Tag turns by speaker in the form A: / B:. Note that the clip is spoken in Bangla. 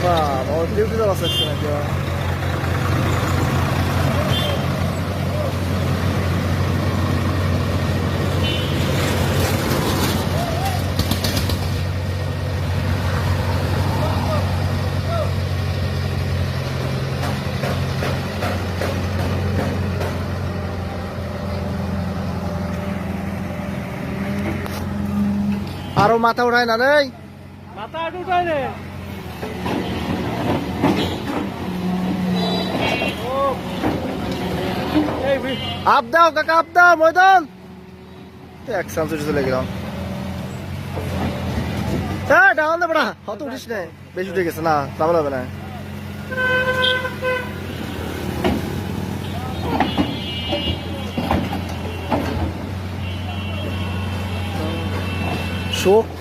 A: বাবা ওর ডিউটি যাওয়া যাচ্ছে নাকি আরো মাথা উঠায় না রে
B: মাথা উঠায় রে
A: আপ দাও কাকা আপ দাও ময়দান এক সামসুটি চলে গেলাম হ্যাঁ ডাউন দে বড়া হত উঠিস না বেশি উঠে গেছে না চাপা হবে না শোক